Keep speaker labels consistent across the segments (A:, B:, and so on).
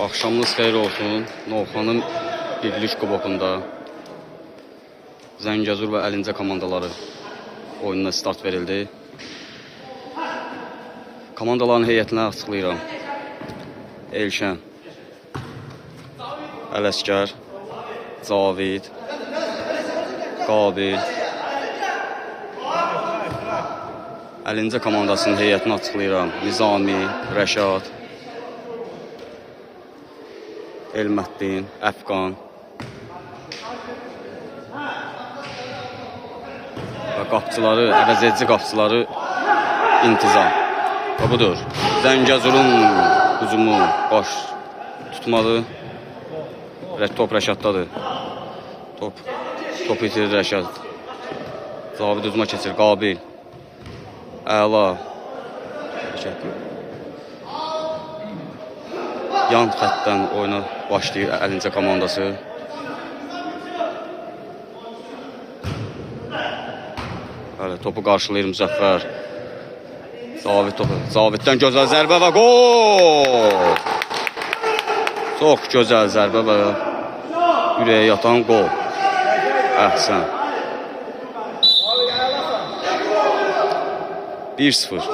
A: Axşamınız xeyir olsun. Novxanın birlik kubokunda Zəngəzur və Əlincə komandaları oyununa start verildi. Komandaların heyətini açıqlayıram. Elşən, Ələskər, Cavid, Qabil. Əlincə komandasının heyətini açıqlayıram. Nizami, Rəşad, Elməddin, Əfqan və qapçıları, əvəzedici qapçıları İntizam. Və budur. Zəngəzurun hücumu baş tutmadı. Top Rəşaddadır. Top itirir Rəşad. Cavid hücuma keçir. Qabil. Əla. Yan xəttdən oyuna başlayır Əlincə komandası. Topu qarşılayır Müzəffər. Caviddən gözəl zərbə və qol! Çox gözəl zərbə və ürəyə yatan qol. Əhsən. 1-0.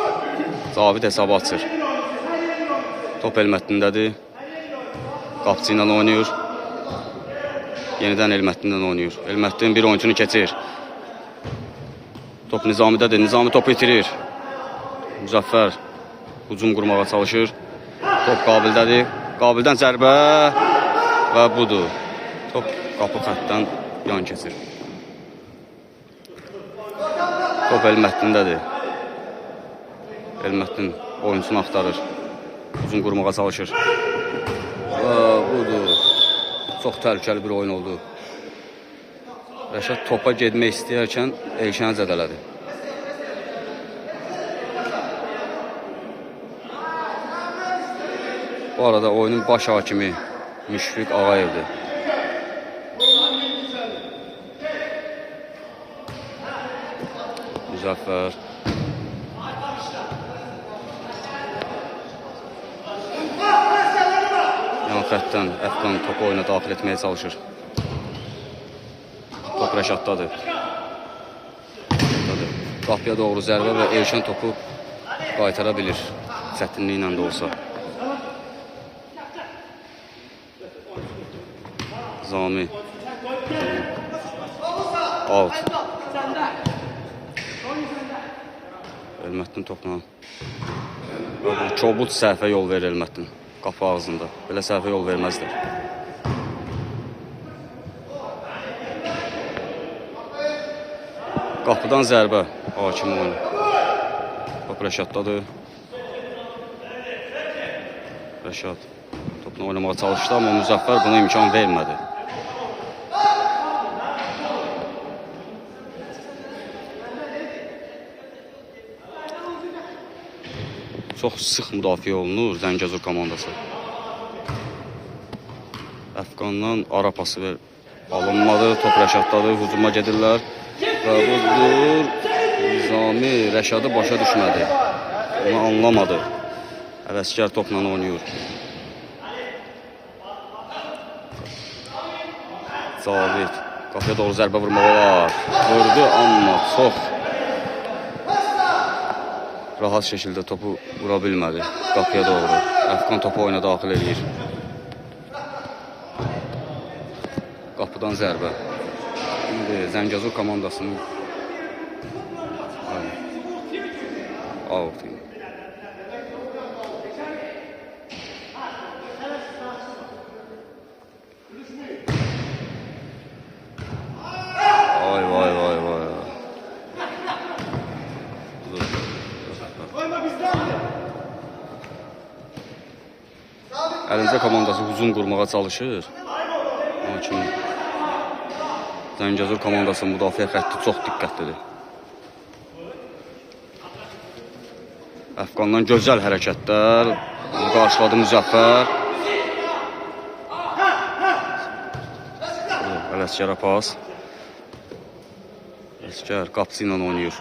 A: Cavid hesabı açır. Top Elməddindədir. Qapçı ilə oynayır. Yenidən Elməddindən oynayır. Elməddin bir oyuncunu keçir. Top Nizamidədir. Nizami topu itirir. Müzəffər hücum qurmağa çalışır. Top Qabildədir. Qabildən zərbə və budur. Top qapı xəttdən yan keçir. Top Elməddindədir. Elməddin oyuncunu axtarır. Hücum qurmağa çalışır. Və budur. Çox təhlükəli bir oyun oldu. Rəşad topa getmək istəyərkən Elşəni zədələdi. Bu arada oyunun baş hakimi Müşfiq Ağayevdir. Müzəffər. Yan xəttdən Əfqan topu oyuna daxil etməyə çalışır. Top Rəşaddadır. Qapıya doğru zərbə və Elşən topu qaytara bilir. Çətinliklə də olsa. Zami. Out. Elməddin topla. Çobut səhvə yol verir Elməddin. Qapı ağzında. Belə səhvə yol verməzdir. Qapıdan zərbə. Hakim oyunu. Top Rəşaddadır. Rəşad topla oynamağa çalışdı, amma Müzəffər buna imkan vermədi. Çox sıx müdafiə olunur Zəngəzur komandası. Əfqandan ara pası alınmadı. Top Rəşaddadır. Hücuma gedirlər. Və budur. Nizami Rəşadı başa düşmədi. Onu anlamadı. Ələskər topla oynayır. Cavid. Qapıya doğru zərbə vurmaq olar. Vurdu, amma çox rahat şəkildə topu vura bilmədi. Qapıya doğru. Əfqan topu oyuna daxil edir. Qapıdan zərbə. İndi Zəngəzur komandasının out. Vay. Əlincə komandası hücum qurmağa çalışır. Lakin Zəngəzur komandasının müdafiə xətti çox diqqətlidir. Əfqandan gözəl hərəkətlər. Qarşıladı Müzəffər. Ələskərə pas. Ələskər qapısı ilə oynayır.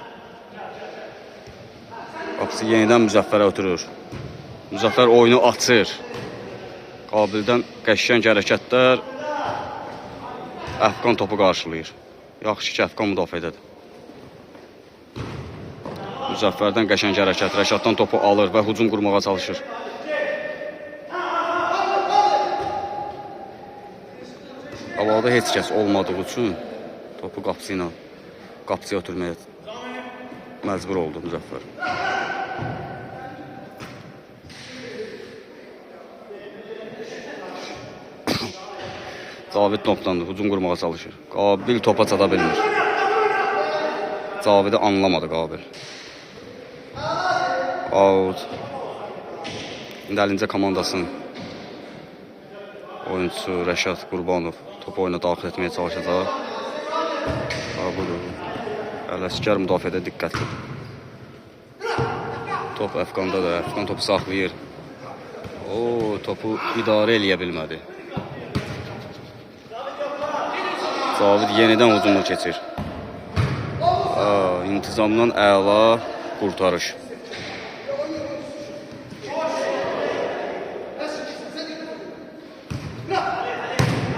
A: Qapısı yenidən Müzəffərə ötürür. Müzəffər oyunu açır. Qabildən qəşəng hərəkətlər. Əfqan topu qarşılayır. Yaxşı ki, Əfqan müdafiədədir. Müzəffərdən qəşəng hərəkət. Rəşaddan topu alır və hücum qurmağa çalışır. Havada heç kəs olmadığı üçün topu qapıya ötürməyə məcbur oldu Müzəffər. Cavid toplandı, hücum qurmağa çalışır. Qabil topa çata bilmir. Cavidi anlamadı Qabil. Out. İndi Əlincə komandasının oyuncusu Rəşad Qurbanov topu oyuna daxil etməyə çalışacaq. Budur. Ələskər müdafiədə diqqətli. Top Əfqanda da. Əfqan topu saxlayır. Topu idarə eləyə bilmədi. Cavid yenidən hücuma keçir. İntizamdan əla qurtarış.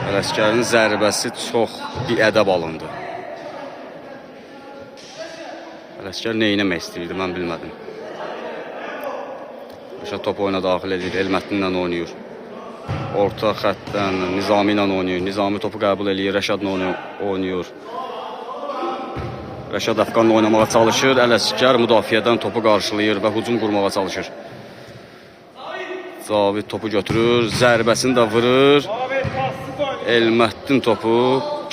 A: Ələskərin zərbəsi çox biədəb alındı. Ələskər neynəmək istəyirdi, mən bilmədim. Rəşad topu oyuna daxil edir, Elmətdinlə oynayır. Orta xəttdən Nizami ilə oynayır. Nizami topu qəbul edir, Rəşadla oynayır. Rəşad Əfqanla oynamağa çalışır. Ələskər müdafiədən topu qarşılayır və hücum qurmağa çalışır. Cavid topu götürür, zərbəsini də vurur. Elmətdin topu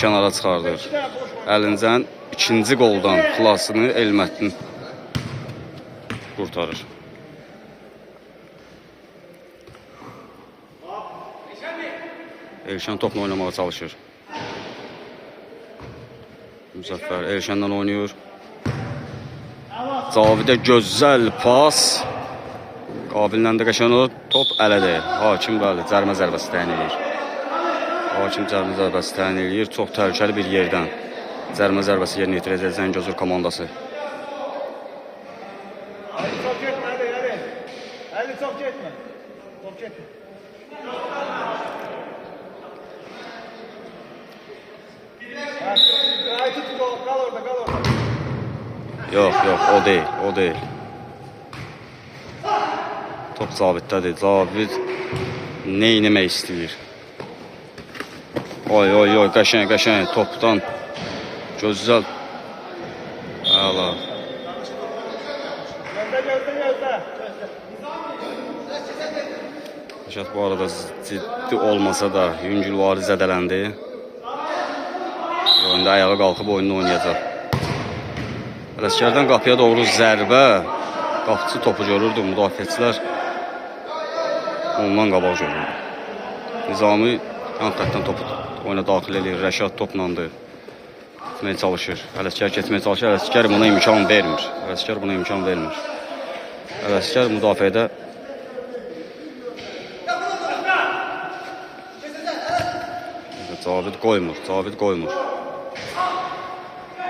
A: kənara çıxardır. Əlincənin ikinci qoldan xilasını Elmətdin qurtarır. Elşən topla oynamağa çalışır. Müzəffər Elşəndən oynayır. Cavidə gözəl pas. Qabillə də qəşəng top ələdir. Hakim bəli, cərmə zərbəsi təyin edir. Hakim cərmə zərbəsi təyin edir. Çox təhlükəli bir yerdən cərmə zərbəsi yerinə yetirəcək Zəngəzur komandası.
B: Ali çox getmə, Ali çox getmə. Çox getmə. Qal orada.
A: Yox, o deyil. Top Caviddədir. Cavid neynəmək istəyir? Oy, qəşəng topdan gözəl. Əla.
B: Gözlə.
A: Rəşad bu arada ciddi olmasa da yüngülvarı zədələndi. Oyunda ayağa qalxıb oyunu oynayacaq. Ələskərdən qapıya doğru zərbə. Qapıcı topu görürdü, müdafiəçilər ondan qabaq görürdü. Nizami yan xəttdən topu oyuna daxil edir. Rəşad toplandı. Getməyə çalışır. Ələskər keçməyə çalışır. Ələskər buna imkan vermir. Ələskər müdafiədə Cavid qoymur.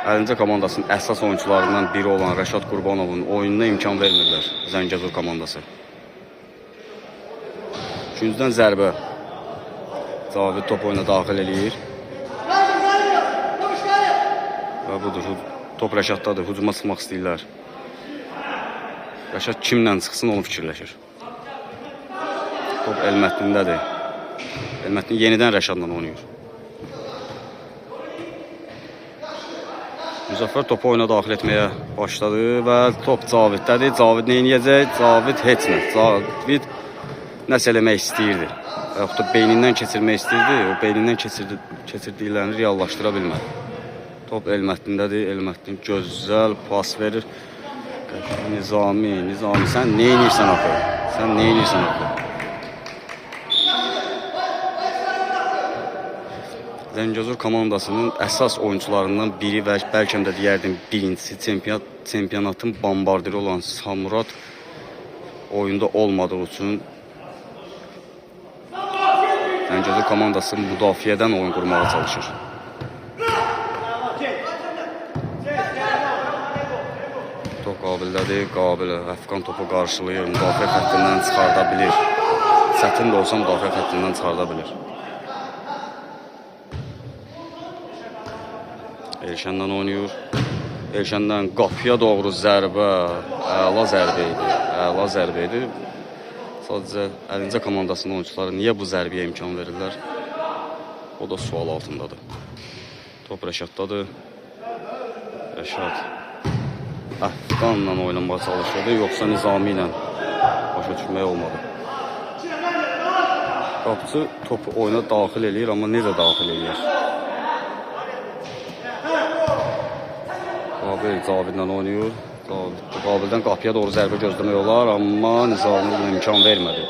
A: Əlincə komandasının əsas oyuncularından biri olan Rəşad Qurbanovun oyununa imkan vermirlər Zəngəzur komandası. Üçüncüdən zərbə. Cavid top oyuna daxil edir. Və budur, top Rəşaddadır, hücuma çıxmaq istəyirlər. Rəşad kimlə çıxsın onu fikirləşir. Top Elmətdindədir. Elmətdin yenidən Rəşadla oynayır. Müzəffər topu oyuna daxil etməyə başladı və top Caviddədir. Cavid nə edəcək? Cavid heç nə. Cavid nəsə eləmək istəyirdi. Və yaxud da beynindən keçirmək istəyirdi. O beynindən keçirdiklərini reallaşdıra bilmədi. Top Elmətdindədir. Elmətdin gözəl pas verir. Nizami, sən nə edirsən axı? Zəngəzur komandasının əsas oyuncularından biri və bəlkə də deyərdim birincisi çempionatın bombardiri olan Samurad oyunda olmadığı üçün Zəngəzur komandası müdafiədən oyun qurmağa çalışır. Top Qabildədir. Qabil Əfqan topu qarşılayır. Müdafiə xəttindən çıxarda bilir. çətin də olsa müdafiə xəttindən çıxarda bilir. Elşəndən oynayır. Elşəndən qapıya doğru zərbə. Əla zərbə idi. Əla zərbə idi. Sadəcə Əlincə komandasının oyunçuları niyə bu zərbəyə imkan verirlər? O da sual altındadır. Top Rəşaddadır. Rəşad Əfqanla oynanmağa çalışırdı, yoxsa Nizami ilə başa düşmək olmadı. Qapıcı topu oyuna daxil eləyir, amma necə daxil eləyir? Qabil Cavidlə oynayır. Qabildən qapıya doğru zərbə gözləmək olar, amma Nizami buna imkan vermədi.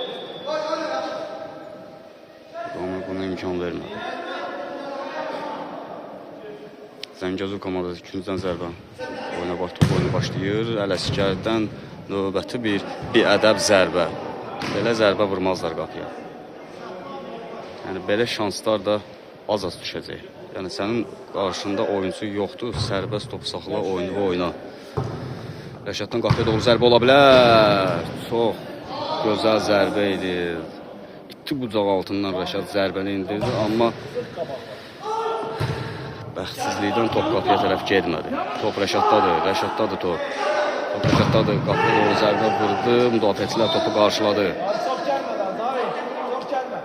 A: Zəngəzur komandası ikinciden zərbə oyuna başlayır. Ələsgərdən növbəti bir ədəb zərbə. Belə zərbə vurmazlar qapıya. Yəni belə şanslar da az düşəcək. Yəni sənin qarşında oyuncu yoxdur, sərbəst top saxla, oyunu oyna. Rəşaddan qapıya doğru zərbə ola bilər. Çox gözəl zərbə idi. İti bucaq altından Rəşad zərbəni indirdi, amma bəxtsizlikdən top qapıya tərəf getmədi. Top Rəşaddadır, Rəşaddadır top. Top Rəşaddadır, qapıya doğru zərbə vurdu, müdafiəçilər topu qarşıladı.
B: Çox gəlmədən, Zavi, çox gəlmə.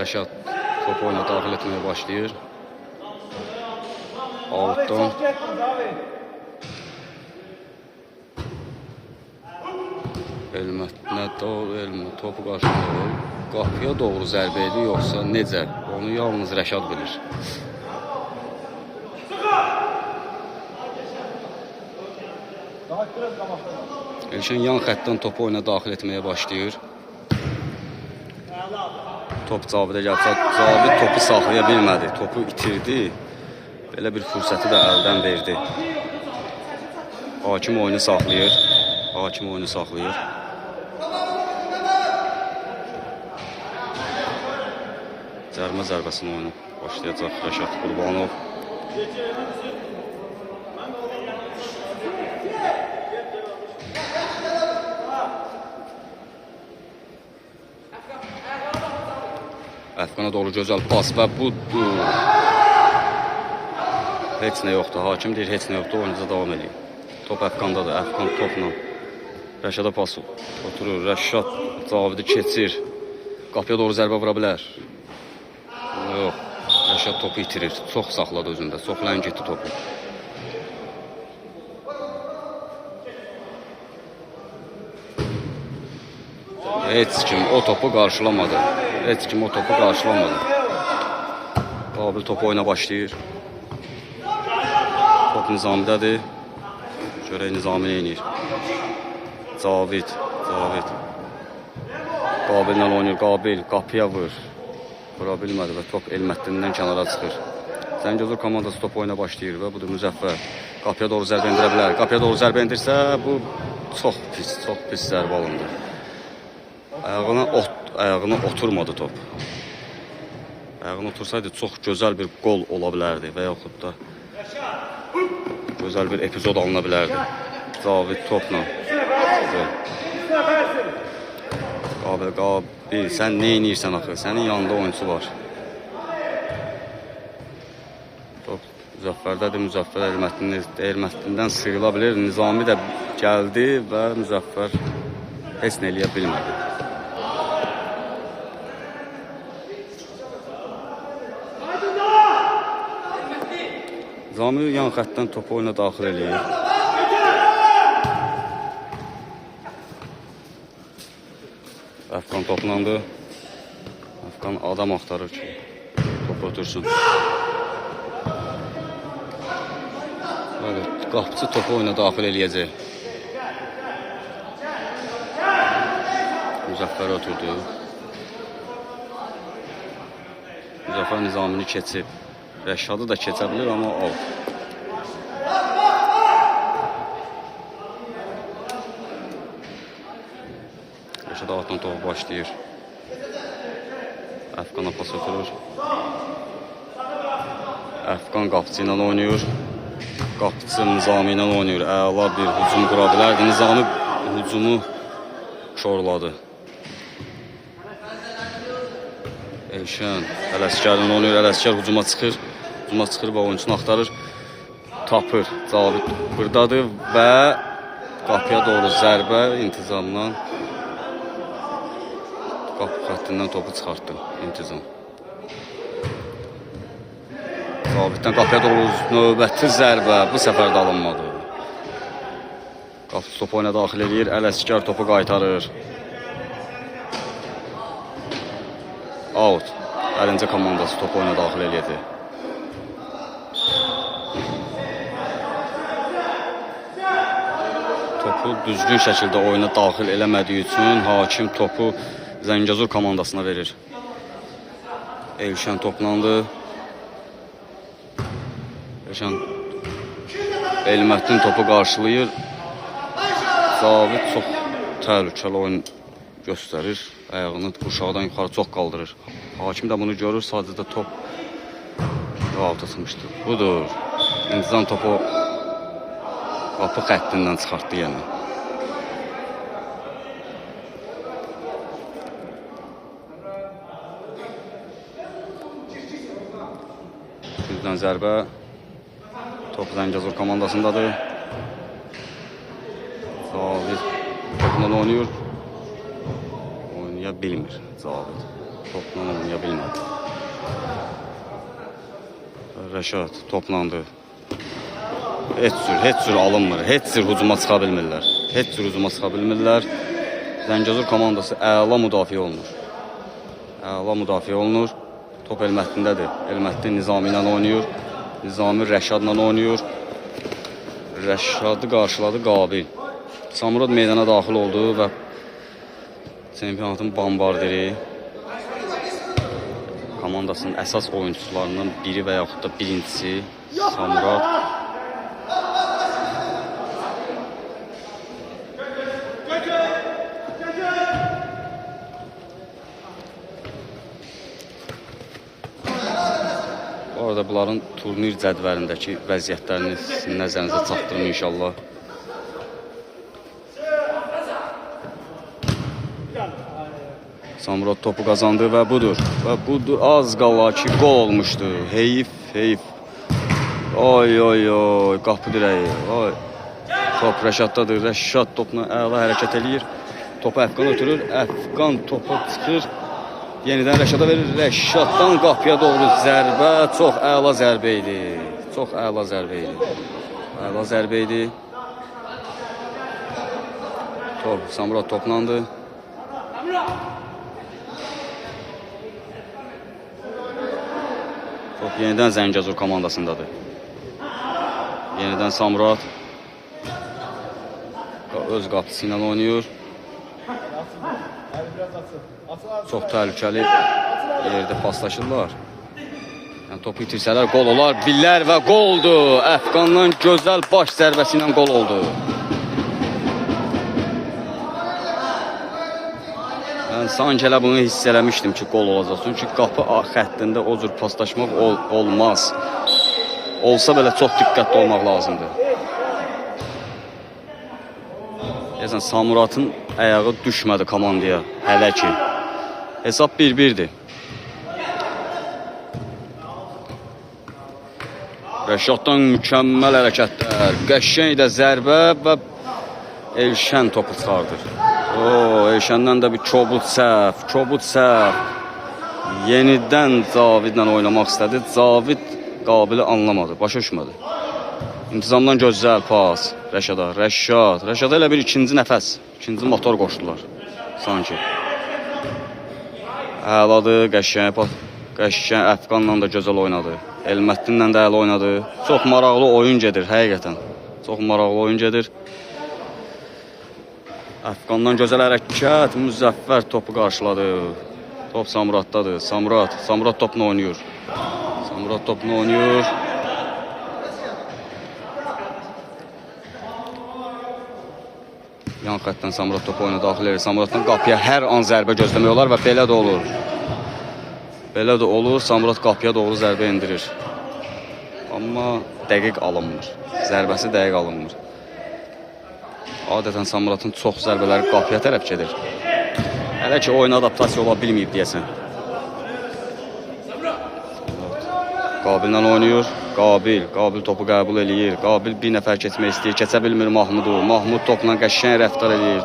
A: Rəşad topu oyuna daxil etməyə başlayır. Altdan.
B: Çox getmə, Zavi.
A: Elmət topu qarşılayır. Qapıya doğru zərbə idi, yoxsa necə? Onu yalnız Rəşad bilir. Elşən yan xəttdən topu oyuna daxil etməyə başlayır. Top Cavidə gəlsə, Cavid topu saxlaya bilmədi. Topu itirdi. Belə bir fürsəti də əldən verdi. Hakim oyunu saxlayır. Cərmə zərbəsini oyunu başlayacaq Rəşad Qurbanov. Əfqana doğru gözəl pas və budur. Heç nə yoxdur. Hakim deyir, heç nə yoxdur. Oyuncuda davam edir. Top Əfqandadır. Əfqan topla Rəşada pas oturur. Rəşad Cavidi keçir. Qapıya doğru zərbə vura bilər. Yox. Rəşad topu itirir. Çox saxladı özündə. Çox ləngitdi topu. Heç kim o topu qarşılamadı. Qabil topu oyuna başlayır. Top Nizamidədir. Görək Nizami nə edir. Cavid. Qabillə oynayır. Qabil qapıya vur. Vura bilmədi və top Elmətdindən kənara çıxır. Zəngəzur komandası top oyuna başlayır və budur Müzəffər. Qapıya doğru zərbə endirə bilər. Qapıya doğru zərbə endirsə bu çox pis zərbə alındı. Ayağına oturmadı top. Ayağına otursaydı çox gözəl bir gol ola bilərdi və yaxud da gözəl bir epizod alına bilərdi. Cavid topla. Qabil, sən nə edirsən axı? Sənin yanında oyuncu var. Top Müzəffərdədir. Müzəffər Elmətdindən sıyrıla bilir. Nizami də gəldi və Müzəffər heç nə eləyə bilmədi. Nizami yan xəttdən topu oyuna daxil eləyir. Əfqan toplandı. Əfqan adam axtarır ki, topu otursun. Qapıcı topu oyuna daxil eləyəcək. Müzəffər oturdu. Müzəffər Nizamini keçib. Rəşadı da keçə bilir, amma out. Rəşad altdan topu başlayır. Əfqana pas oturur. Əfqan qapıcı ilə oynayır. Qapıçı Nizami ilə oynayır. Əla bir hücum qura bilərdi. Nizami hücumu şorladı. Elşən Ələsgərlə oynayır. Ələsgər hücuma çıxır. Hücuma çıxır və oyunçunu axtarır. Tapır. Cavid buradadır və qapıya doğru zərbə intizamla qapı xəttindən topu çıxartdı. İntizam. Caviddən qapıya doğru növbəti zərbə bu səfər də alınmadı. Qapıçı topu oyuna daxil edir. Ələsgər topu qaytarır. Out. Əlincə komandası topu oyuna daxil edirdi. Topu düzgün şəkildə oyuna daxil eləmədiyi üçün hakim topu Zəngəzur komandasına verir. Elşən toplandı. Elşən Elmətdin topu qarşılayır. Cavid çox təhlükəli oyun göstərir. Ayağını qurşaqdan yuxarı çox qaldırır. Hakim də bunu görür. Sadəcə top rahat atmışdı. Budur. İntizam topu qapı xəttindən çıxartdı yenə. Düzdən zərbə. Top Zəngəzur komandasındadır. Cavid topla oynayır. Oynaya bilmir Cavid. Topla oynaya bilmədi. Rəşad toplandı. Heç cür alınmır. Heç cür hücuma çıxa bilmirlər. Heç cür hücuma çıxa bilmirlər. Zəngəzur komandası əla müdafiə olunur. Əla müdafiə olunur. Top Elmətdindədir. Elmətdin Nizami ilə oynayır. Nizami Rəşadla oynayır. Rəşadı qarşıladı Qabil. Samurad meydana daxil oldu və çempionatın bombardiri komandasının əsas oyuncularından biri və yaxud da birincisi Samurad. Orada bunların turnir cədvəlindəki vəziyyətlərini nəzərinizə çatdırın inşallah. Samurad topu qazandı və budur. Və budur, az qala ki gol olmuşdu. Heyif. Oy, qapı dirəyi. Oy. Top Rəşaddadır. Rəşad topla əla hərəkət eləyir. Topu Əfqan ötürür. Əfqan topu çıxır. Yenidən Rəşada verir. Rəşaddan qapıya doğru zərbə. Çox əla zərbə idi. Əla zərbə idi. Top Samurad toplandı. Top yenidən Zəngəzur komandasındadır. Yenidən Samurad öz qapısı ilə oynayır. Çox təhlükəli yerdə paslaşırlar. Yəni, topu itirsələr gol olar. Bilər və goldur. Əfqandan gözəl baş zərbəsi ilə gol oldu. Mən sanki elə bunu hiss eləmişdim ki, gol olacaq. Çünki qapı xəttində o cür paslaşmaq olmaz. Olsa belə çox diqqətli olmaq lazımdır. Deyəsən, Samuradın ayağı düşmədi komandaya hələ ki. Hesab 1-1'dir. Rəşaddan mükəmməl hərəkətlər. Qəşəng də zərbə və Elşən topu çıxardır. Elşəndən də bir kobud səhv. Yenidən Cavidlə oynamaq istədi. Cavid Qabili anlamadı, başa düşmədi. İntizamdan gözəl pas Rəşada. Rəşada elə bir ikinci nəfəs, ikinci motor qoşdular sanki. Əladır, qəşəng Əfqanla da gözəl oynadı. Elmətdinlə də əla oynadı. Çox maraqlı oyun gedir, həqiqətən. Çox maraqlı oyun gedir. Əfqandan gözəl hərəkət, Müzəffər topu qarşıladı. Top Samuraddadır. Samurad topla oynayır. Yan xəttdən Samurad topu oyuna daxil edir. Samuraddan qapıya hər an zərbə gözləmək olar və belə də olur. Samurad qapıya doğru zərbə endirir. Amma dəqiq alınmır. Zərbəsi dəqiq alınmır. Adətən Samuratın çox zərbələri qapıya tərəf gedir. Hələ ki oyuna adaptasiya ola bilməyib deyəsən. Qabillə oynayır. Qabil topu qəbul eləyir. Qabil bir nəfər keçmək istəyir. Keçə bilmir Mahmudu. Mahmud topla qəşəng rəftar eləyir.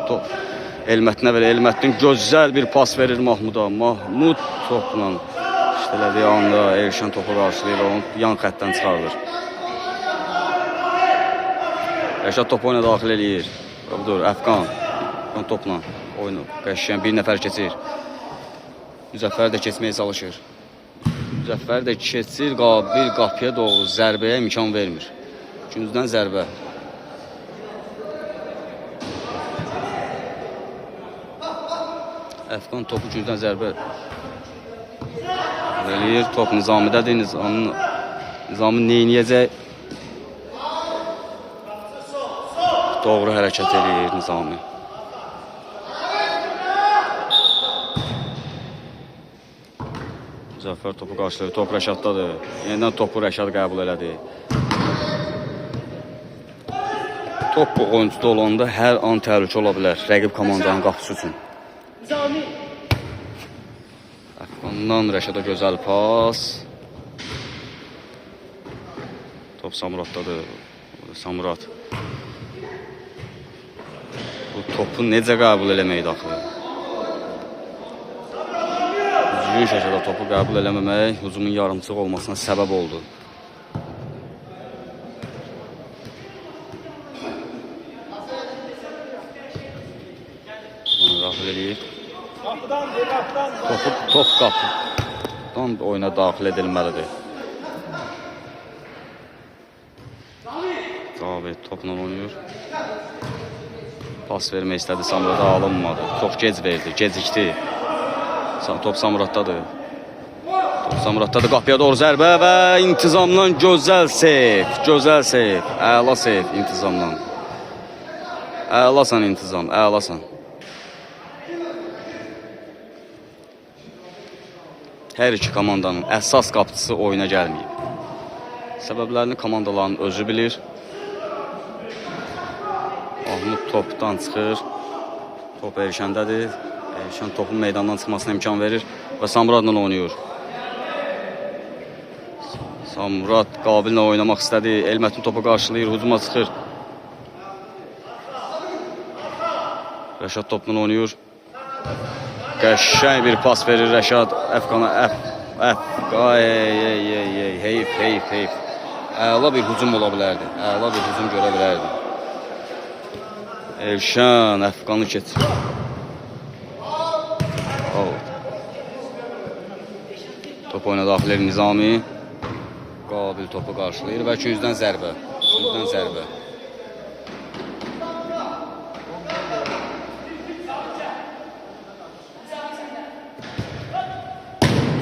A: Elmətinə belə. Elmətin gözəl bir pas verir Mahmuda. Mahmud topla işlədiyi anda Elşən topu qarşılayır və onu yan xəttdən çıxardır. Rəşad topu oyuna daxil eləyir. Budur, Əfqan topla oyunu. Qəşəng bir nəfər keçir. Müzəffər də keçməyə çalışır. Müzəffər də keçir, Qabil qapıya doğru zərbəyə imkan vermir. Gündüzdən zərbə. Əfqan topu gündüzdən zərbə eləyir. Top Nizamidədir. Nizami neyniyəcək? Doğru hərəkət eləyir Nizami. Müzəffər topu qarşılayır. Top Rəşaddadır. Yenidən topu Rəşad qəbul elədi. Top bu oyuncuda olanda hər an təhlükə ola bilər. Rəqib komandanın qapısı üçün. Əfqandan Rəşada gözəl pas. Top Samuratdadır. Samurat. Bu topu necə qəbul eləməkdir axı? Düzgün şəkildə topu qəbul eləməmək hücumun yarımçıq olmasına səbəb oldu. Bunu daxil eləyib. Top qapıdan oyuna daxil edilməlidir. David topla oynayır. Pas vermək istədi, Samurata alınmadı. Çox gec verdi, gecikdi. Top Samuratdadır. Qapıya doğru zərbə və intizamdan gözəl seyf. Gözəl seyf. Əla seyf intizamdan. Əlasan intizam, əlasan. Hər iki komandanın əsas qapıcısı oyuna gəlməyib. Səbəblərini komandaların özü bilir. Mahmud topdan çıxır. Top Elşəndədir. Elşən topun meydandan çıxmasına imkan verir və Samuratla oynayır. Samurat Qabillə oynamaq istədi. Elmətin topu qarşılayır, hücuma çıxır. Rəşad topla oynayır. Qəşəng bir pas verir Rəşad Əfqana. Heyf. Əla bir hücum ola bilərdi. Əla bir hücum görə bilərdi. Elşən Əfqanı keçir. Top oyuna daxil edir Nizami. Qabil topu qarşılayır və gündüzdən zərbə.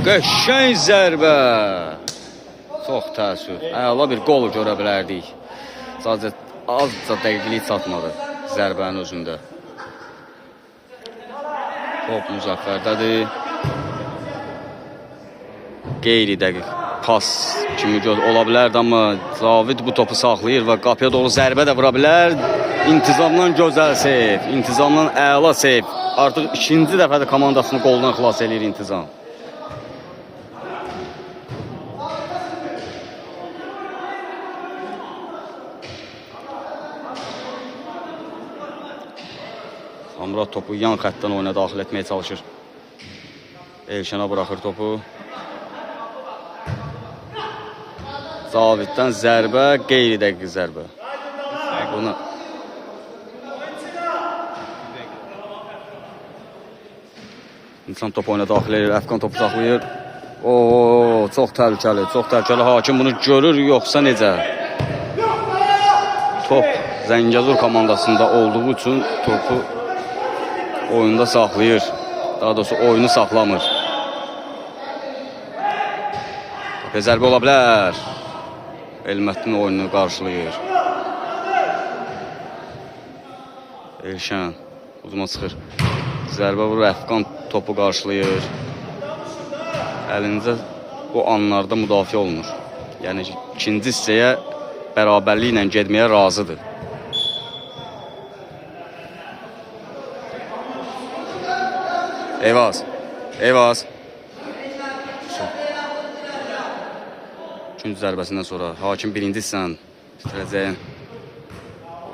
A: Qəşəng zərbə. Çox təəssüf. Əla bir qol görə bilərdik. Sadəcə azca dəqiqlik çatmadı zərbənin özündə. Top Müzəffərdədir. Qeyri-dəqiq pas kimi ola bilərdi, amma Cavid bu topu saxlayır və qapıya doğru zərbə də vura bilər. İntizamdan gözəl seyf, intizamdan əla seyf. Artıq ikinci dəfədə komandasını qoldan xilas edir intizam. Samurat topu yan xəttdən oyuna daxil etməyə çalışır. Elşənə buraxır topu. Caviddən zərbə, qeyri-dəqiq zərbə. Buna İnsan topu oyuna daxil edir, Əfqan topu saxlayır. Çox təhlükəli. Hakim bunu görür, yoxsa necə? Top Zəngəzur komandasında olduğu üçün topu oyunda saxlayır. Daha doğrusu oyunu saxlamır. Zərbə ola bilər. Elmətin oyununu qarşılayır. Elşən hücuma çıxır. Zərbə vurur, Əfqan topu qarşılayır. Əlincə bu anlarda müdafiə olunur. Yəni ikinci hissəyə bərabərliklə getməyə razıdır. Eyvaz. Eyvaz. Üçüncü zərbəsindən sonra hakim birinci hissəni bitirəcəyin.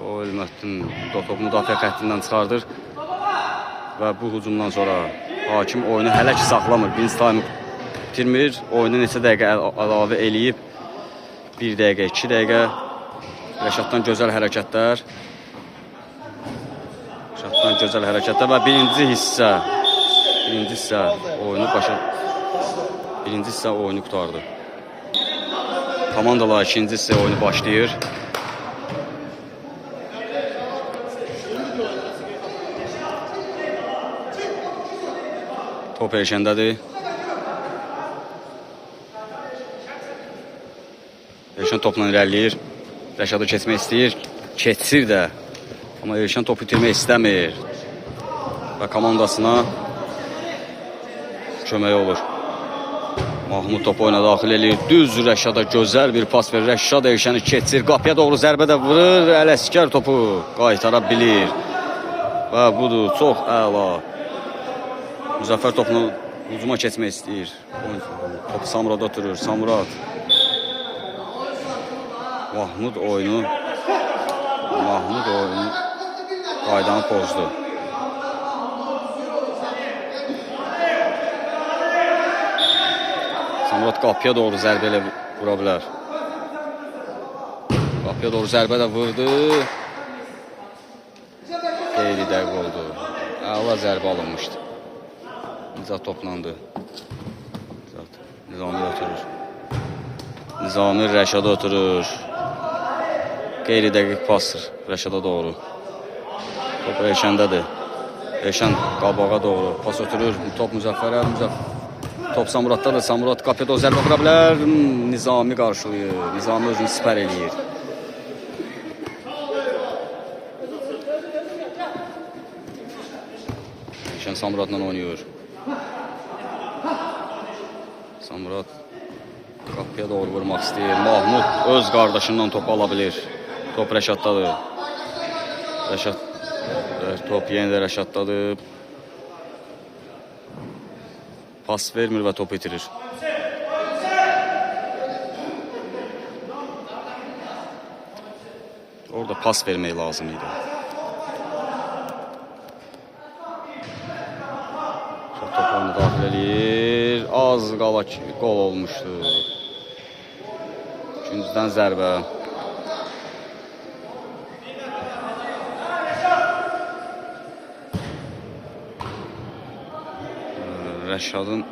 A: O Ölmətdin topu müdafiə xəttindən çıxardır. Və bu hücumdan sonra hakim oyunu hələ ki saxlamır. Birinci time bitirmir. Oyunu neçə dəqiqə əlavə eləyib. 1 dəqiqə, 2 dəqiqə. Rəşaddan gözəl hərəkətlər. Rəşaddan gözəl hərəkətlər və birinci hissə oyunu qurtardı. Komandalar ikinci hissə oyunu başlayır. Top Elşəndədir. Elşən topla irəliləyir. Rəşadı keçmək istəyir. Keçir də. Amma Elşən topu itirmək istəmir. Və komandasına kömək olur. Mahmud topu oyuna daxil edir. Düz Rəşada gözəl bir pas verir. Rəşad Elşəni keçir. Qapıya doğru zərbə də vurur. Ələskər topu qaytara bilir. Və budur. Çox əla. Müzəffər topunu hücuma keçmək istəyir. Topu Samurada oturur. Samurad. Mahmud oyunu qaydanı pozdu. Samurad qapıya doğru zərbə ilə vura bilər. Qapıya doğru zərbə də vurdu. Qeyri dəqiq oldu. Əla zərbə alınmışdı. Nizat toplandı. Nizami oturur. Nizami Rəşada oturur. Qeyri dəqiq pasdır Rəşada doğru. Top Elşəndədir. Elşən qabağa doğru pas ötürür. Top Müzəffərə. Top Samuraddadır. Samurad qapıya doğru zərbə vura bilər. Nizami qarşılayır. Nizami özünü sipər eləyir. Elşən Samuradla oynayır. Samurad qapıya doğru vurmaq istəyir. Mahmud öz qardaşından topu ala bilir. Top Rəşaddadır. Top yenə də Rəşaddadır. Pas vermir və topu itirir. Orada pas vermək lazım idi. Toplarını daxil eləyir. Az qala ki, qol olmuşdu. İkinciden zərbə. Rəşadın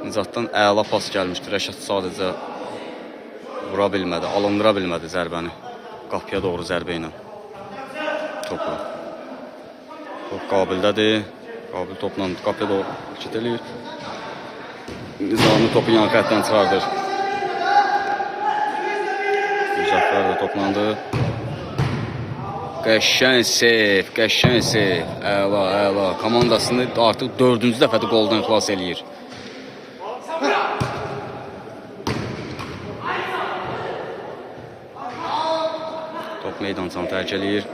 A: Nizatdan əla pas gəlmişdi. Rəşad sadəcə vura bilmədi, alındıra bilmədi zərbəni. Qapıya doğru zərbə ilə topu. Top Qabildədir. Qabil topla qapıya doğru hərəkət edir. Nizami topu yan xəttdən çıxardır. Müzəffər də toplandı. Qəşəng seyf, qəşəng seyf. Əla, əla. Komandasını artıq 4-cü dəfədir qoldan xilas eləyir. Top meydançanı tərk eləyir.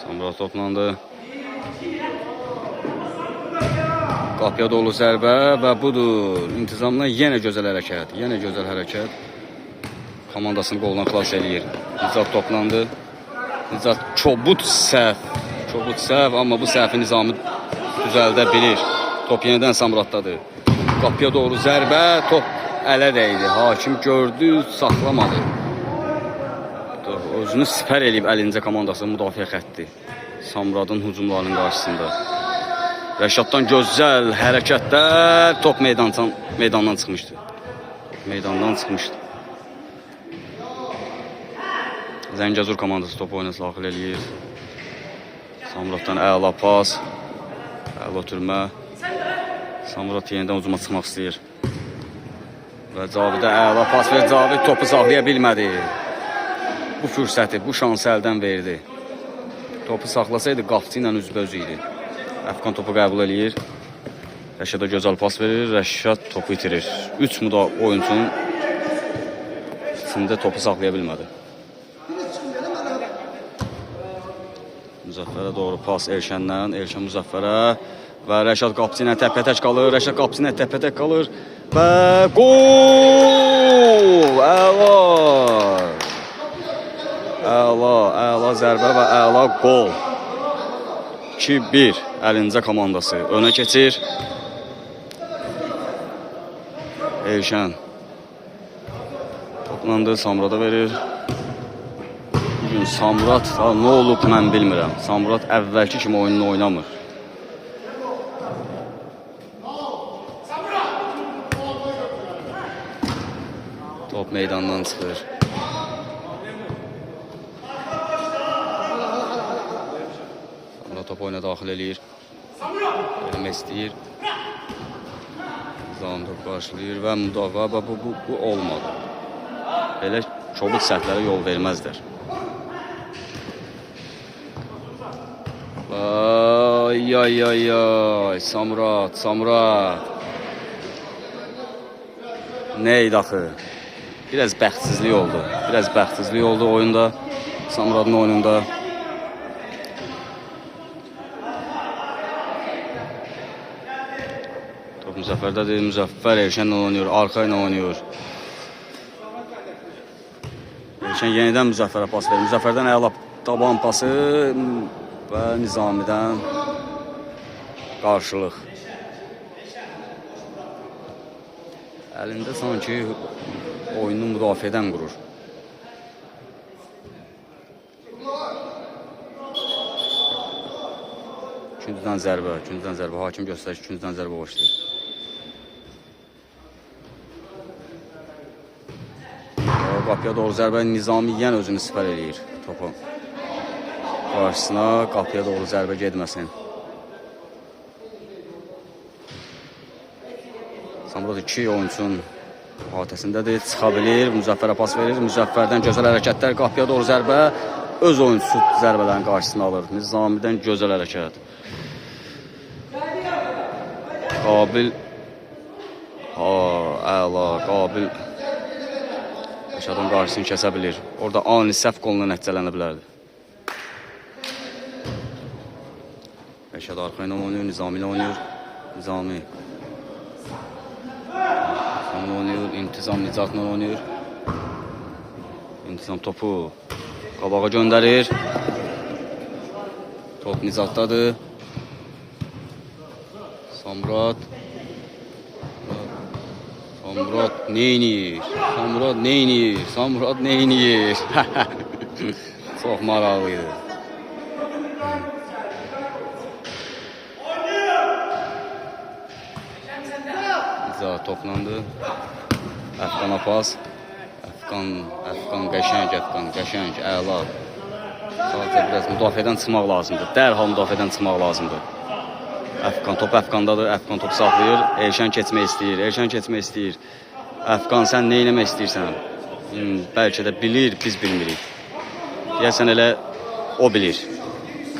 A: Samurad toplandı. Qapıya dolu zərbə və budur. İntizamla yenə gözəl hərəkət. Yenə gözəl hərəkət. Komandasını qoldan xilas eləyir. Nizat toplandı. Nizat çobud səhv. Çobud səhv, amma bu səhvi Nizami düzəldə bilir. Top yenidən Samuraddadır. Qapıya doğru zərbə. Top ələ dəydi. Hakim gördü, saxlamadı. Özünü sipər eləyib əlincə komandasının müdafiə xətti. Samuradın hücumlarının qarşısında. Rəşaddan gözəl hərəkətlər. Top meydandan çıxmışdı. Meydandan çıxmışdı. Zəngəzur komandası topu oyuna daxil eləyir. Samuraddan əla pas. Əla ötürmə. Samurad yenidən hücuma çıxmaq istəyir. Və Cavidə əla pas verir. Cavid topu saxlaya bilmədi. bu fürsəti, bu şansı əldən verdi. Topu saxlasaydı qapıcı ilə üzbəüz idi. Əfqan topu qəbul eləyir. Rəşada gözəl pas verir, Rəşad topu itirir. 3 oyuncunun içində topu saxlaya bilmədi. Müzəffərə doğru pas Elşəndən, Elşən Müzəffərə və Rəşad qapıcı ilə təpətək qalır, Rəşad qapıcı ilə təpətək qalır və gol! Əla! Əla zərbə və əla gol. 2-1 Əlincə komandası önə keçir. Elşən toplandı, Samurada verir. Bugün Samurat nə olub mən bilmirəm. Samurat əvvəlki kimi oyununu oynamır. Top meydandan çıxır. Samurat top oyuna daxil eləyir. Eləmək istəyir. Zaman top qarşılayır və müdafiə bu olmadı. Belə kobud səhvlərə yol verməzlər. Ay, Samurat. Neydi axı? Biraz bəxtsizlik oldu. Oyunda, Samuradın oyununda. Top Müzəffərdədir. Müzəffər Elşənlə oynayır, arxa ilə oynayır. Elşən yenidən Müzəffərə pas verir. Müzəffərdən əla taban pası və Nizamidən qarşılıq. Əlində sanki oyunu müdafiədən qurur. Gündüzdən zərbə. Hakim göstərir ki, gündüzdən zərbə başlayır. Qapıya doğru zərbə, Nizami yenə özünü sipər eləyir topu. Qarşısına qapıya doğru zərbə getməsin. Samurad 2 oyunçunun mühatəsindədir, çıxa bilir, Müzəffərə pas verir. Müzəffərdən gözəl hərəkətlər, qapıya doğru zərbə, öz oyuncusu zərbələrin qarşısını alır. Nizamidən gözəl hərəkət. Qabil, əla, Qabil Rəşadın qarşısını kəsə bilir. Orada ani səhv qoluna nəticələnə bilərdi. Rəşad arxa ilə oynayır, Nizami ilə oynayır. Nizami oynayır, İntizam Nicatla oynayır. İntizam topu qabağa göndərir. Top Nicatdadır. Samurat neyniyir? Çox maraqlıydı. Nicat toplandı. Əfqana pas. Əfqan qəşəng, əla. Sadəcə biraz müdafiədən çıxmaq lazımdır. Dərhal müdafiədən çıxmaq lazımdır. Top Əfqandadır. Əfqan topu saxlayır. Elşən keçmək istəyir. Əfqan sən nə eləmək istəyirsən? Bəlkə də bilir, biz bilmirik. Deyəsən elə o bilir.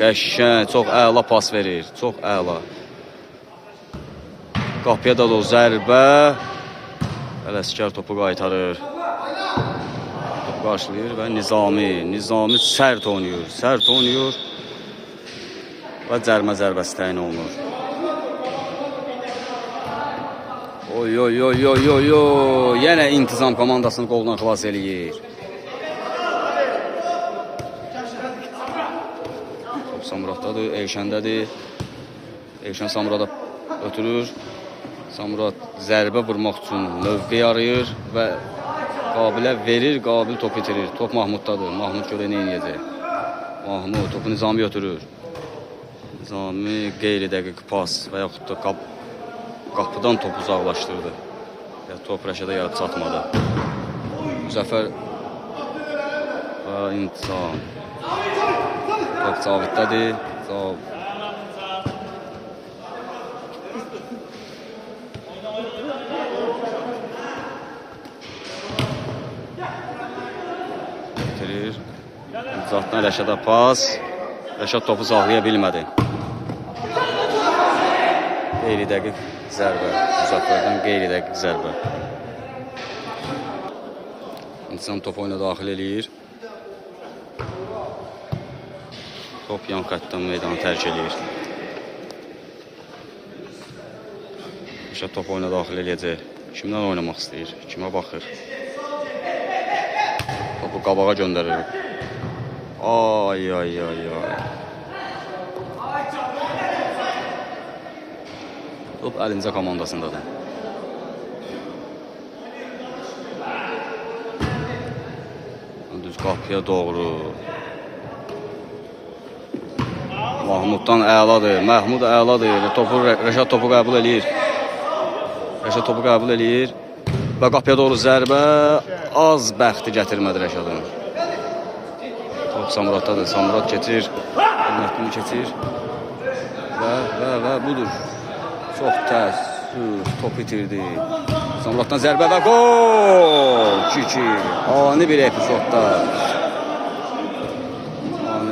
A: Qəşəng, çox əla pas verir. Çox əla. Qapıya da zərbə. Ələskər topu qaytarır. Topu qarşılayır və Nizami sərt oynayır. Və cərmə zərbəsi təyin olunur. Yenə İntizam komandasını qoldan xilas eləyir. Top Samuraddadır, Elşəndədir. Elşən Samurada ötürür. Samurad zərbə vurmaq üçün növbə arayır və Qabilə verir, Qabil top itirir. Top Mahmuddadır. Mahmud görə nə edəcək? Mahmud topu Nizami ötürür. Nizami qeyri-dəqiq pas və yaxud da qapıdan topu uzaqlaşdırdı. Top Rəşada yarıb çatmadı. Müzəffər və İntizam. Top Caviddədir. Bitirir. Zatdan Rəşada pas. Rəşad topu saxlaya bilmədi. Qeyri-dəqiq zərbə. Müzəffərdən qeyri-dəqiq zərbə. İntizam top oyuna daxil eləyir. Top yan xəttdən meydanı tərk eləyir. Rəşad top oyuna daxil eləyəcək. Kimdən oynamaq istəyir? Kimə baxır? Topu qabağa göndərir. Ay, ay, ay, ay. Top Əlincə komandasındadır. Düz qapıya doğru. Mahmuddan əladır. Məhmud əladır. Rəşad topu qəbul eləyir. Rəşad topu qəbul eləyir. Və qapıya doğru zərbə. Az bəxti gətirmədi Rəşadın. Top Samuratdadır. Samurat keçir. Hörmətini keçir. Və budur. Çox təəssüf. Top itirdi. Samuratdan zərbə və gol! 2-2. Ani bir epizodda.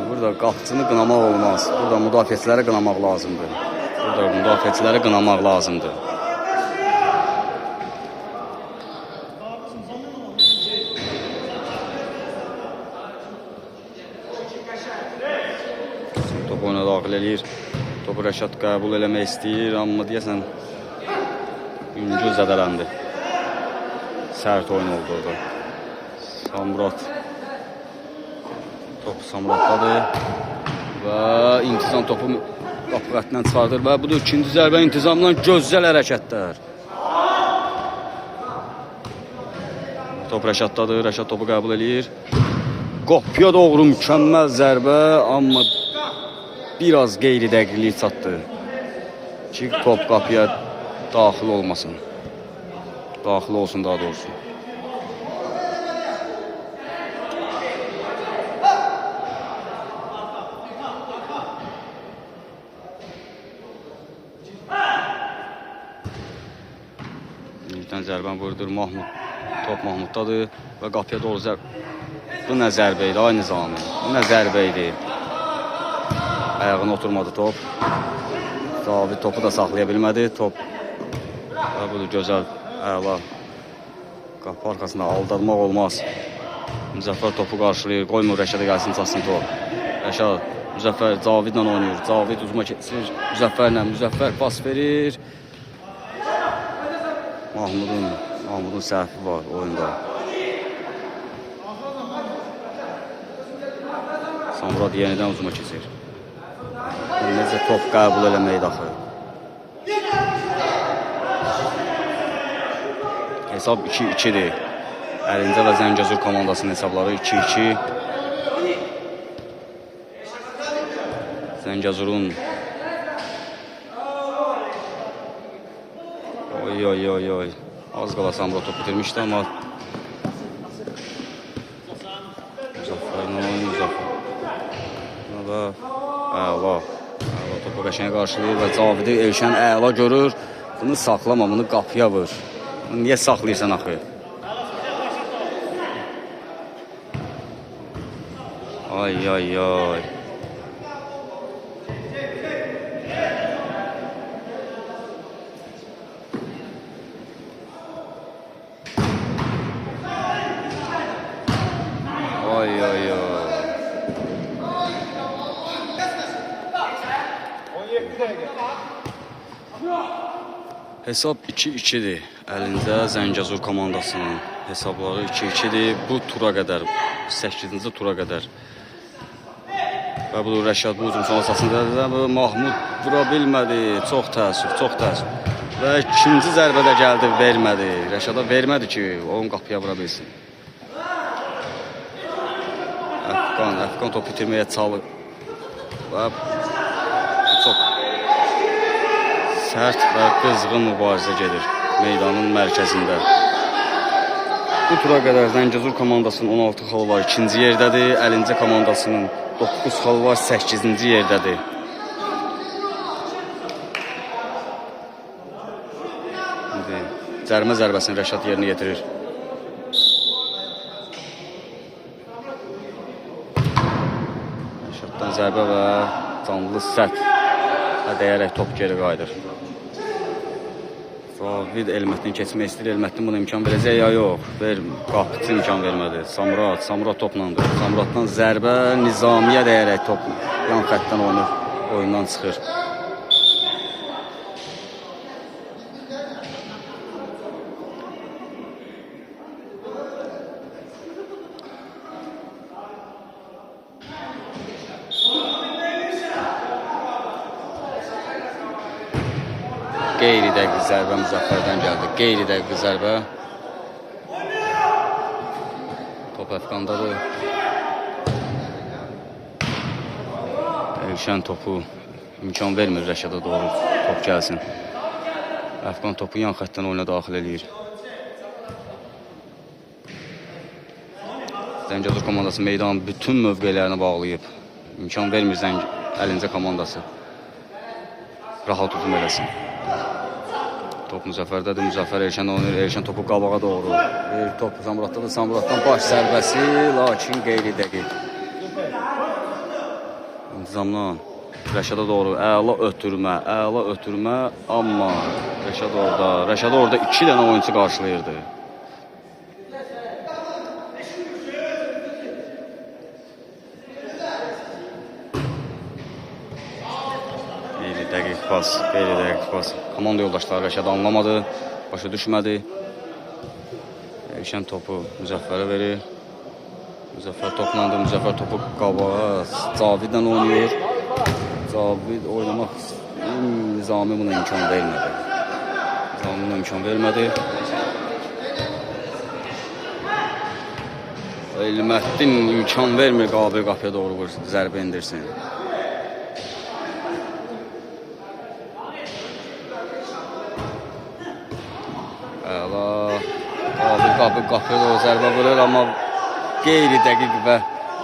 A: Burada qapıcını qınamaq olmaz. Burada müdafiəçiləri qınamaq lazımdır. Top oyuna daxil eləyir. Topu Rəşad qəbul eləmək istəyir, amma deyəsən Üncül zədələndi. Sərt oyun oldu orada. Samurat. Top Samuratdadır. Və İntizam topu qapı xəttindən çıxardır. Və budur ikinci zərbə İntizamdan gözəl hərəkətlər. Top Rəşaddadır. Rəşad topu qəbul eləyir. Qapıya doğru mükəmməl zərbə, amma biraz qeyri-dəqiqlik çatdı ki, top qapıya daxil olmasın. Daxil olsun daha doğrusu. Birdən zərbən vurdur. Mahmud. Top Mahmuddadır və qapıya doğru zərbə. Bu nə zərbə idi? Ay Nizami. Bu nə zərbə idi? Ayağına oturmadı top. David topu da saxlaya bilmədi. Top budur gözəl, əla. Qapı arxasında aldatmaq olmaz. Müzəffər topu qarşılayır. Qoymur Rəşada gəlsin, çatsın top. Rəşad, Müzəffər Cavidlə oynayır. Cavid uzma keçir. Müzəffər pas verir. Mahmudun səhvi var oyunda. Samurat yenidən uzma keçir. Necə top qəbul eləmək daxil. Hesab 2-2'dir. Əlincə və Zəngəzur komandasının hesabları 2-2. Zəngəzurun oy. Az qala Samurat top bitirmişdi, amma Müzəffər. Əla. Topu qəşəngə qarşılayır və Cavidi Elşən əla görür. Bunu saxlama, bunu qapıya vur. Bunu niyə saxlayırsan axı? Ay. Hesab 2-2'dir. Əlində Zəngəzur komandasının hesabları 2-2'dir. Bu tura qədər, 8-ci tura qədər. Və bu Rəşad bu uzun son əsasında Mahmud vura bilmədi. Çox təəssüf. Və ikinci zərbədə gəldi, vermədi. Rəşada vermədi ki, onun qapıya vura bilsin. Əfqan top bitirməyə çalır. Və çox sərt və qızğın mübarizə gedir meydanın mərkəzində. Bu tura qədər Zəngəzur komandasının 16 xalı var, 2-ci yerdədir. Əlincə komandasının 9 xalı var, 8-ci yerdədir. Cərimə zərbəsini Rəşad yerinə yetirir. zərbə və canlı sərt və dəyərək top geri qayıdır. Zavid Elmətdən keçmək istəyir. Elmətdən buna imkan verəcək ya yox. Qapıcı imkan vermədi. Samurat toplandı. Samuratdan zərbə Nizamiyə dəyərək top yan xəttdən oyundan çıxır. Qeyri-dəqiq zərbə Müzəffərdən gəldi. Qeyri-dəqiq zərbə. Top Əfqandadır. Elşən topu imkan vermir Rəşada doğru top gəlsin. Əfqan topu yan xəttdən oyuna daxil edir. Zəngəzur komandası meydanın bütün mövqelərini bağlayıb. İmkan vermir Əlincə komandası rahat hücum eləsin. Top Müzəffərdədir. Müzəffər Elşən oynayır. Elşən topu qabağa doğru. Top Samuratdadır. Samuratdan baş zərbəsi, lakin qeyri-dəqiq. İntizamla Rəşada doğru əla ötürmə, amma Rəşad orada 2 dənə oyuncu qarşılayırdı. Qeyri-dəqiq pas. Komanda yoldaşları Rəşad anlamadı, başa düşmədi. Elşən topu Müzəffərə verir. Müzəffər toplandı. Müzəffər topu qabağa Cavidlə oynayır. Cavid oynamaq Nizami buna imkan vermədi. Elmətdin imkan vermir Qabil qapıya doğru zərbə indirsin. Qabil qapıya doğru zərbə vurur, amma qeyri-dəqiq və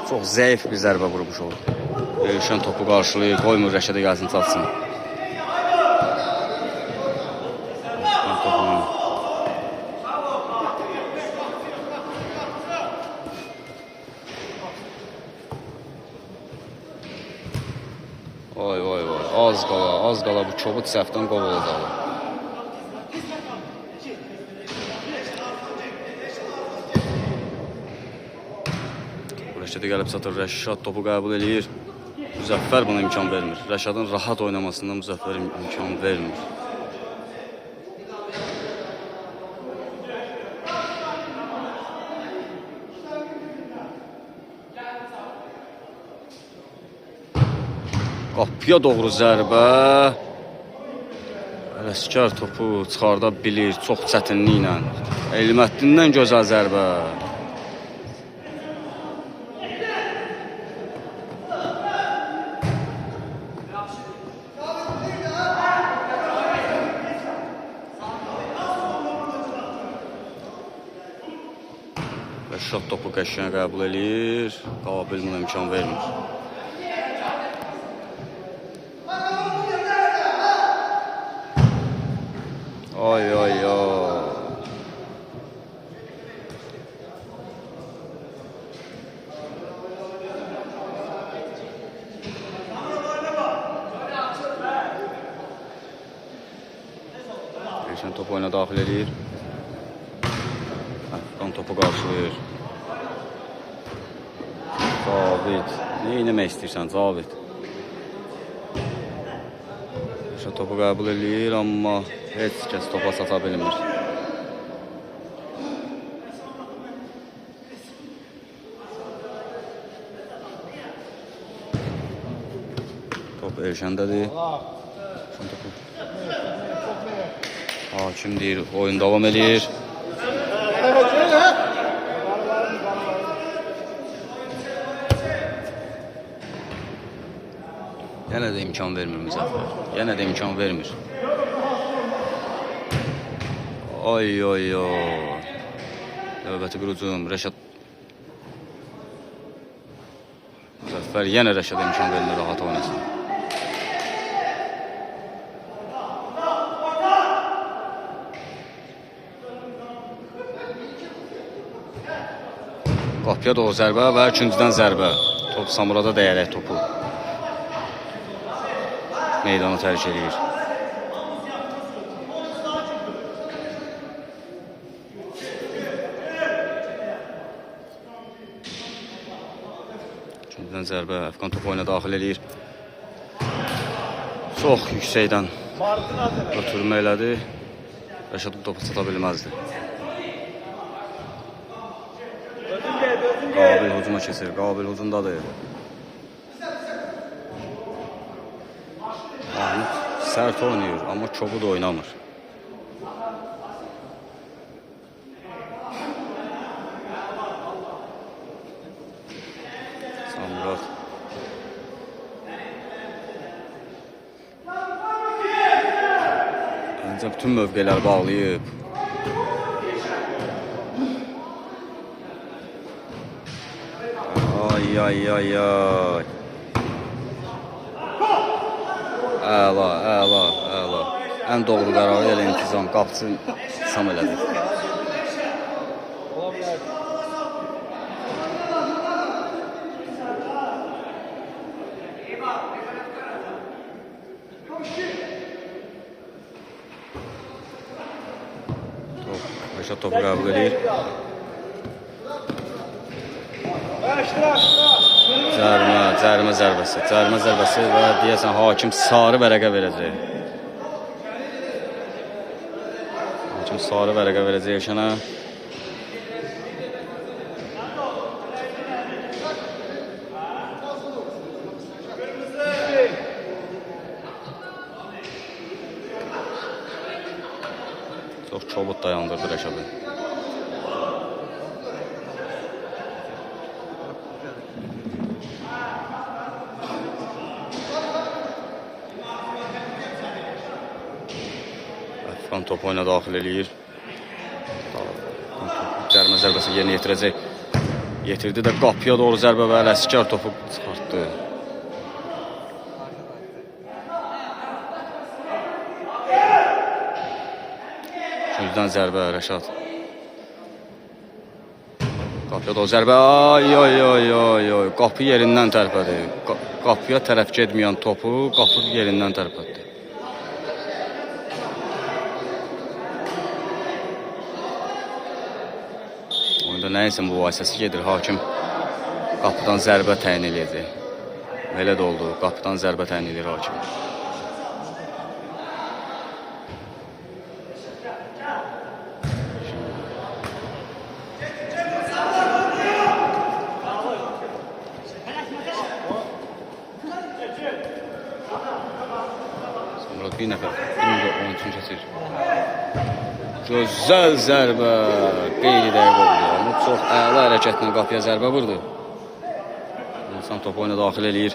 A: çox zəif bir zərbə vurmuş olur. Elşən topu qarşılayır, qoymur Rəşədə gəlsin, çatsın. Vay, az qala bu çobud səhvdən qol olacaq. Rəşədə gəlib çatır, Rəşad topu qəbul edir. Müzəffər buna imkan vermir. Rəşadın rahat oynamasından Müzəffər imkan vermir. Qapıya doğru zərbə. Ələskər topu çıxarda bilir çox çətinliklə. Elmətdindən gözəl zərbə. Rəşad topu qəşəng qəbul edir. Qabil buna imkan vermir. Ay. Elşən topu oyuna daxil edir. Əfqan topu qarşılayır. Cavid. Nə eləmək istəyirsən Cavid? Rəşad topu qəbul edir, amma heç kəs topa sata bilmir. Top Elşəndədir. Hakim deyir, oyun davam edir. Yenə də imkan vermir Müzəffər. Ay. Növbəti bir hücum. Rəşad. Müzəffər yenə Rəşada imkan vermir, rahat oynasın. Qapıya doğru zərbə və ikincidən zərbə. Top Samurada dəyərək topu. meydanı tərk edir. İkinciden zərbə, Əfqan top oyuna daxil edir. Çox yüksəkdən
B: Martın adı.
A: ötürmə elədi. Rəşad bu topu çata bilməzdi.
B: Özün gel, özün gel.
A: Qabil hücuma keçir, Qabil hücumdadır. Mahmud sərt oynayır, amma çoxu da oynamır. Samurad. Öncə bütün mövqelər bağlayıb. Ay ay ay ay. Əla, əla, əla. Ən doğru qərarı elə intizam, qapıçı sam elədi.
B: Ola bilər.
A: Rəşad topu qəbul edir. Cərimə zərbəsi və deyəsən hakim sarı vərəqə verəcək. Hakim sarı vərəqə verəcək Elşənə. Çox çobud dayandırdı Rəşadı. Əfqan top oyuna daxil eləyir. Cərimə zərbəsi yerinə yetirəcək. Yetirdi də qapıya doğru zərbə və Ələsgər topu çıxartdı. Üçüncüdən zərbə Rəşad. Qapıya doğru zərbə. Ay ay ay ay ay. Qapı yerindən tərpədi. Qapıya tərəf getməyən topu qapı yerindən tərpətdi. Oyunda nəyəsə mübahisəsi gedir. Hakim qapıdan zərbə təyin edəcək. Belə də oldu. Qapıdan zərbə təyin edir hakim. Samurad bir nəfər. Onun üçün keçir. Gözəl zərbə. Qeyri-dəqiq oldu. Amma çox əla hərəkətlə qapıya zərbə vurdu. İnsan topu oyuna daxil eləyir.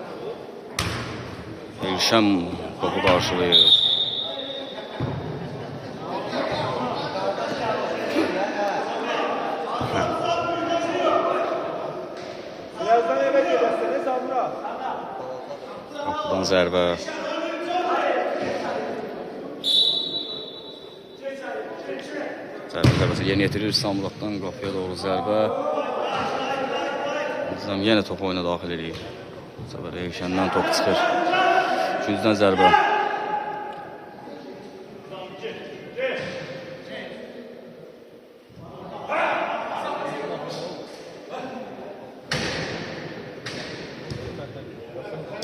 A: Elşən topu qarşılayır.
B: Birazdan eve gidersin, Samura.
A: Qapıdan zərbə. Zərbəsi yeni yetirir Samuraddan qapıya doğru zərbə. İntizam yenə top oyuna daxil edir. Bu səfər Elşəndən top çıxır. Üçüncüdən zərbə.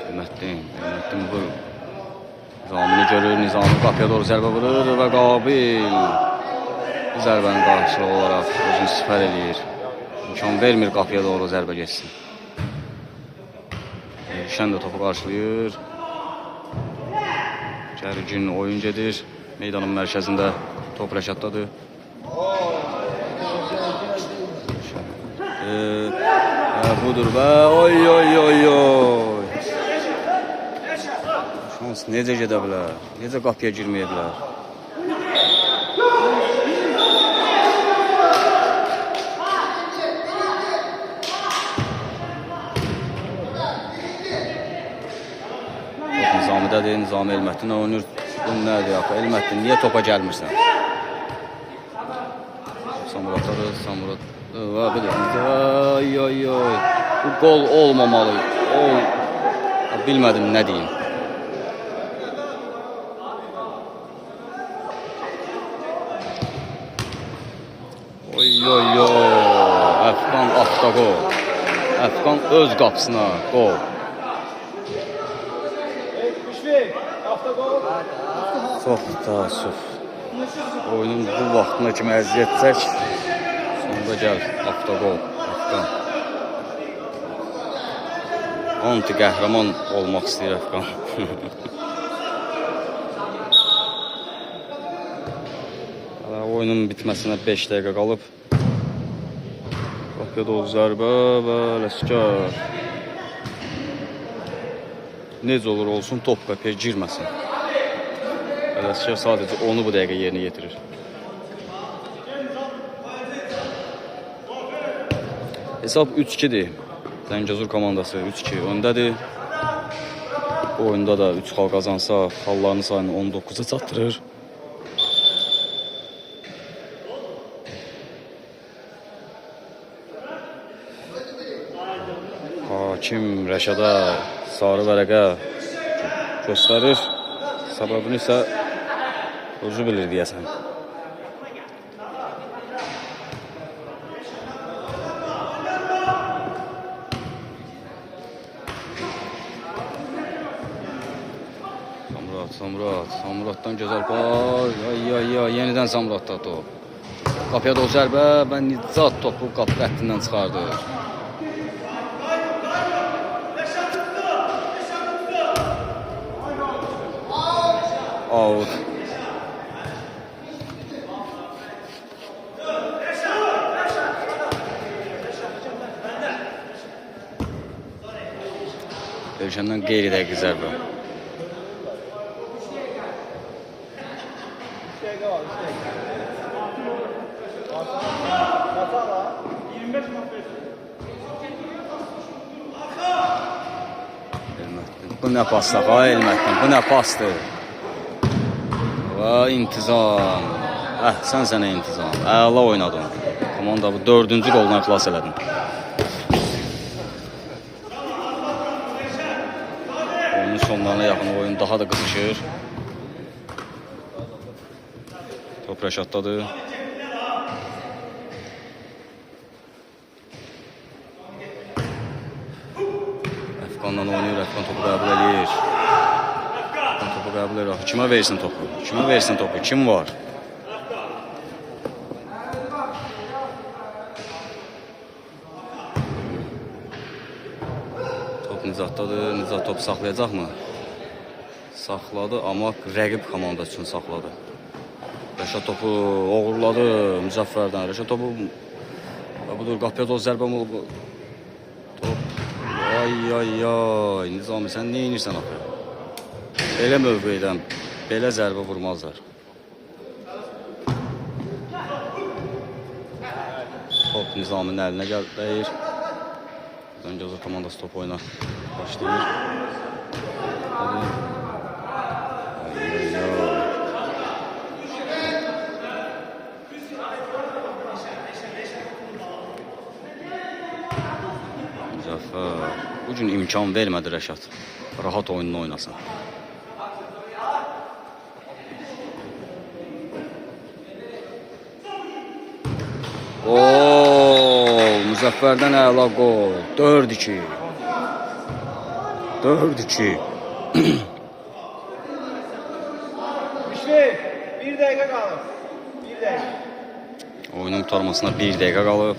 A: Əhməddin vurur. Nizamini görür, Nizami qapıya doğru zərbə vurur və Qabil bu zərbənin qarşılığı olaraq özünü sipər edir. İmkan vermir qapıya doğru zərbə geçsin. Elşən də topu qarşılayır. Gərgin oyun gedir. Meydanın mərkəzində top Rəşaddadır. Budur və oy oy oy oy. Şans necə gedə bilər? Necə qapıya girməyə bilər? Nizamidədir, Nizami Elməddin oynayır. Bu nədir ya? Elməddin, niyə topa gəlmirsən? Samuraddadır, Samurad. Ay ay ay. Bu gol olmamalı. Bilmədim nə deyim. Oy oy oy. Əfqan avtoqol. Əfqan öz qapısına qol.
B: Müşfiq, avtogol.
A: Çox təəssüf. Oyunun bu vaxtına kimi əziyyət çək. Sonunda gəl avtoqol. Əfqan. Anti qəhrəman olmaq istəyir Əfqan. Oyunun bitməsinə 5 dəqiqə qalıb. Qapıya doğru zərbə və Ələskər. Necə olur olsun top qapıya girməsin. Ələskər sadəcə onu bu dəqiqə yerinə yetirir. Hesab 3-2'dir. Zəngəzur komandası 3-2 öndədir. Bu oyunda da 3 xal qazansa xallarının sayını 19'a çatdırır. Hakim Rəşada sarı vərəqə göstərir. Səbəbini isə özü bilir deyəsən. Samratdan gözəl pas. Ay, yenidən Samratda top. Qapıya doğru zərbə və Nicat topu qapı xəttindən çıxardı. Out. Elşəndən qeyri-dəqiq zərbə. Bu nə pasdır, Elmətdən, bu nə pasdır. Və intizam. Sən sənə intizam. Əla oynadın. Komanda bu 4-cü qoldan xilas elədin. Oyunun sonlarına yaxın oyun daha da qızışır. Top Rəşaddadır. Əfqanla oynayır, Əfqan topu qəbul edir. Topu qəbul edir. Kimə versin topu? Kimə versin topu? Kim var? Top Nizatdadır. Nizat topu saxlayacaqmı? Saxladı, amma rəqib komanda üçün saxladı. Rəşad topu oğurladı Müzəffərdən. Rəşad topu budur, qapıya doğru zərbə olub. Top. Ay. Nizami, sən nə edirsən axı? Belə mövqeydən belə zərbə vurmazlar. Top Nizaminin əlinə dəyir. Zəngəzur komandası top oyuna başlayır. Müzəffər bugün imkan vermədi Rəşad. Rahat oyununu oynasın. Gol! Müzəffərdən əla gol. 4-2. 4-2.
B: Müşfiq, 1 dəqiqə qalıb. 1 dəqiqə.
A: Oyunun qurtarmasına 1 dəqiqə qalıb.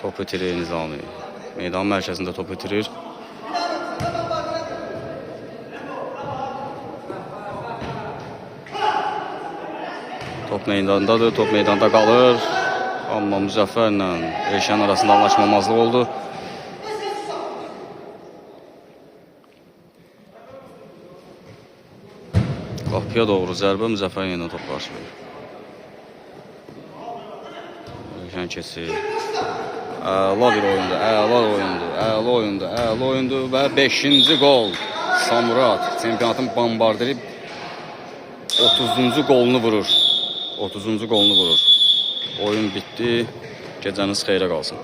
A: Top itirir Nizami. Meydan mərkəzində top itirir. Top meydandadır, top meydanda qalır. Amma Müzəffərlə Elşən arasında anlaşmamazlıq oldu. Qapıya doğru zərbə, Müzəffər yenə top qarşılayır. Elşən keçir. Əla bir oyundur, əla oyundur və 5-ci gol. Samurat çempionatın bombardiri 30-cu golunu vurur. 30-cu golunu vurur. Oyun bitdi. Gecəniz xeyrə qalsın.